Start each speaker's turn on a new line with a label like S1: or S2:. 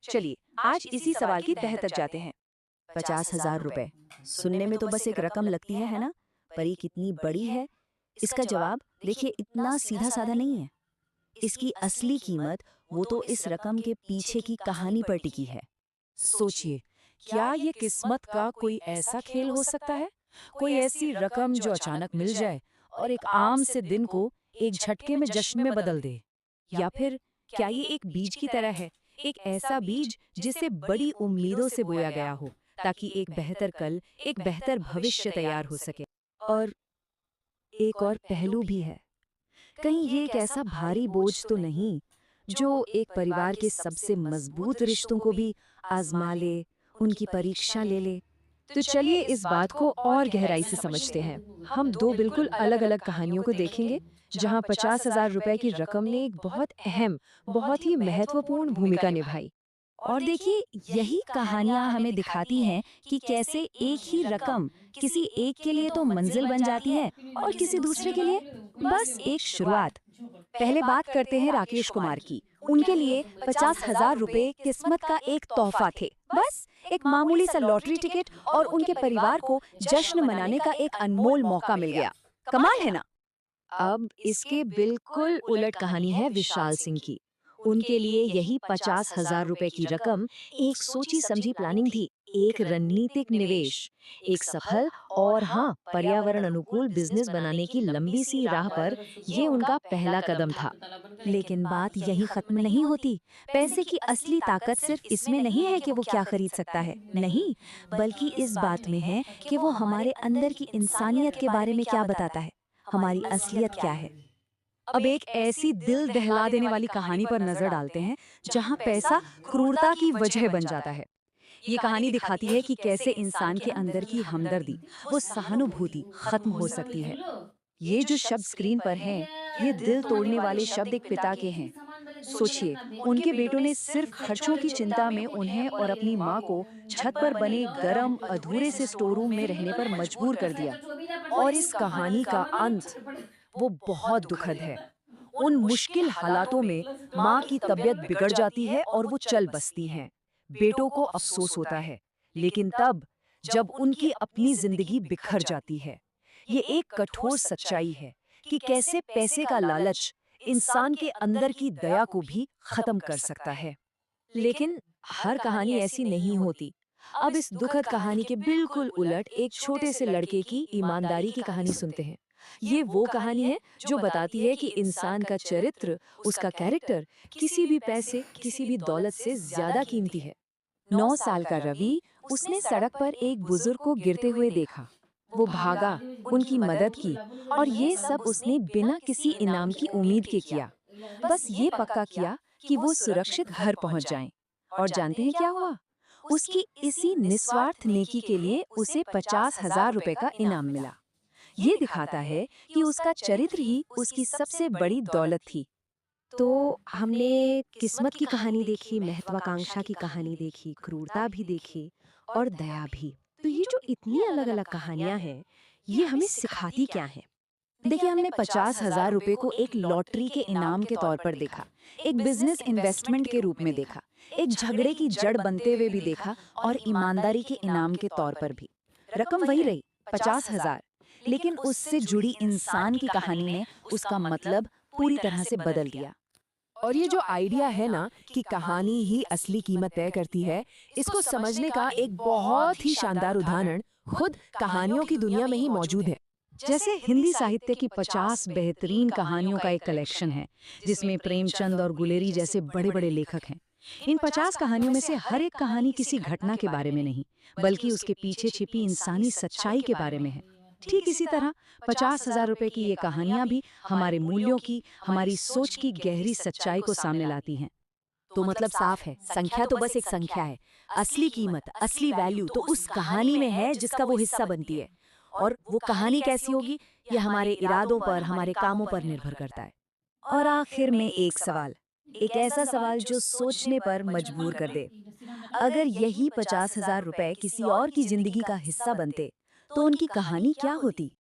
S1: चलिए आज इसी सवाल की तह तक जाते हैं।
S2: 50,000 रुपए। सुनने में तो बस एक रकम लगती है ना? पर ये कितनी बड़ी है? इसका जवाब देखिए इतना सीधा साधा नहीं है। इसकी असली कीमत वो तो इस रकम के पीछे की कहानी पर टिकी है।
S1: सोचिए, क्या ये किस्मत का कोई ऐसा खेल हो सकता है? कोई ऐसी रकम जो अचानक मिल जाए और एक आम से दिन को एक झटके में जश्न में बदल दे? या फिर क्या ये एक बीज की तरह है, एक ऐसा बीज जिसे बड़ी उम्मीदों से बोया गया हो, ताकि एक बेहतर कल, एक बेहतर भविष्य तैयार हो सके?
S2: और एक और पहलू भी है। कहीं ये एक ऐसा भारी बोझ तो नहीं जो एक परिवार के सबसे मजबूत रिश्तों को भी आजमा ले, उनकी परीक्षा ले ले।
S1: तो चलिए इस बात को और गहराई से समझते हैं। हम दो बिल्कुल अलग अलग कहानियों को देखेंगे, जहां 50,000 रुपए की रकम ने एक बहुत अहम, बहुत ही महत्वपूर्ण भूमिका निभाई।
S2: और देखिए यही कहानियां हमें दिखाती हैं कि कैसे एक ही रकम किसी एक के लिए तो मंजिल बन जाती है और किसी दूसरे के लिए बस एक शुरुआत।
S1: पहले बात करते हैं राकेश कुमार की। उनके लिए 50,000 रुपए किस्मत का एक तोहफा थे। बस एक मामूली सा लॉटरी टिकट और उनके परिवार को जश्न मनाने का एक अनमोल मौका मिल गया। कमाल है ना?
S2: अब इसके बिल्कुल उलट कहानी है विशाल सिंह की। उनके लिए यही 50,000 रुपए की रकम एक सोची समझी प्लानिंग थी, एक रणनीतिक निवेश, एक सफल और हाँ पर्यावरण अनुकूल बिजनेस बनाने की लंबी सी राह पर ये उनका पहला कदम था।
S1: लेकिन बात यही खत्म नहीं होती। पैसे की असली ताकत सिर्फ इसमें नहीं है कि वो क्या खरीद सकता है, नहीं,
S2: बल्कि इस बात में है कि वो हमारे अंदर की इंसानियत के बारे में क्या बताता है, हमारी असलियत क्या है।
S1: अब एक ऐसी दिल दहला देने वाली कहानी पर नजर डालते हैं, जहां पैसा क्रूरता की वजह बन जाता है। ये कहानी दिखाती है कि कैसे इंसान के अंदर की हमदर्दी, वो सहानुभूति खत्म हो सकती है।
S2: ये जो शब्द स्क्रीन पर हैं, ये दिल तोड़ने वाले शब्द एक पिता के हैं। सोचिए, उनके बेटों ने सिर्फ खर्चों की चिंता में उन्हें और अपनी माँ को छत पर बने गरम अधूरे से स्टोर रूम में रहने पर मजबूर कर दिया।
S1: और इस कहानी का अंत, वो बहुत दुखद है। उन मुश्किल हालातों में माँ की तबीयत बिगड़ जाती है और वो चल बसती हैं। बेटों को अफसोस होता है, लेकिन तब जब उनकी अपनी जिंदगी बिखर जाती है। ये एक कठोर सच्चाई है कि कैसे पैसे का लालच इंसान के अंदर की दया को भी खत्म कर सकता है।
S2: लेकिन हर कहानी ऐसी नहीं होती। अब इस दुखद कहानी के बिल्कुल उलट एक छोटे से लड़के की ईमानदारी की कहानी सुनते हैं। ये वो कहानी है जो बताती है कि इंसान का चरित्र, उसका कैरेक्टर किसी भी पैसे, किसी भी दौलत से ज्यादा कीमती है। 9 साल का रवि, उसने सड़क पर एक बुजुर्ग को गिरते हुए देखा। वो भागा, उनकी मदद की और ये सब उसने बिना किसी इनाम की उम्मीद के किया। बस ये पक्का किया कि वो सुरक्षित घर पहुंच जाएं। और जानते हैं क्या हुआ? उसकी इसी निस्वार्थ नेकी के लिए उसे 50,000 रुपए का इनाम मिला। ये दिखाता है कि उसका चरित्र ही उसकी सबसे बड़ी दौलत थी। तो हमने किस्मत की कहानी देखी, महत्वाकांक्षा की कहानी देखी, क्रूरता भी देखी और दया भी। तो ये जो इतनी अलग अलग कहानियां हैं, ये हमें सिखाती क्या है? देखिए, हमने 50,000 रुपए को एक लॉटरी के इनाम के तौर पर देखा, एक बिजनेस इन्वेस्टमेंट के रूप में देखा, एक झगड़े की जड़ बनते हुए भी देखा और ईमानदारी के इनाम के तौर पर भी। रकम वही रही, 50,000, लेकिन उससे जुड़ी इंसान की कहानी ने उसका मतलब पूरी तरह से बदल दिया।
S1: और ये जो आइडिया है ना कि कहानी ही असली कीमत तय करती है, इसको समझने का एक बहुत ही शानदार उदाहरण खुद कहानियों की दुनिया में ही मौजूद है। जैसे हिंदी साहित्य की 50 बेहतरीन कहानियों का एक कलेक्शन है, जिसमें प्रेमचंद और गुलेरी जैसे बड़े बड़े लेखक हैं। इन 50 कहानियों में से हर एक कहानी किसी घटना के बारे में नहीं, बल्कि उसके पीछे छिपी इंसानी सच्चाई के बारे में है। ठीक इसी तरह 50,000 रुपए की ये कहानियां भी हमारे मूल्यों की, हमारी सोच की गहरी सच्चाई को सामने लाती हैं। तो मतलब साफ है, संख्या तो बस एक संख्या है। असली कीमत, असली वैल्यू तो उस कहानी में है जिसका वो हिस्सा बनती है। और वो कहानी कैसी होगी, ये हमारे इरादों पर, हमारे कामों पर निर्भर करता है। और आखिर में एक सवाल, एक ऐसा सवाल जो सोचने पर मजबूर कर दे। अगर यही 50,000 रुपए किसी और की जिंदगी का हिस्सा बनते, तो उनकी कहानी क्या होती?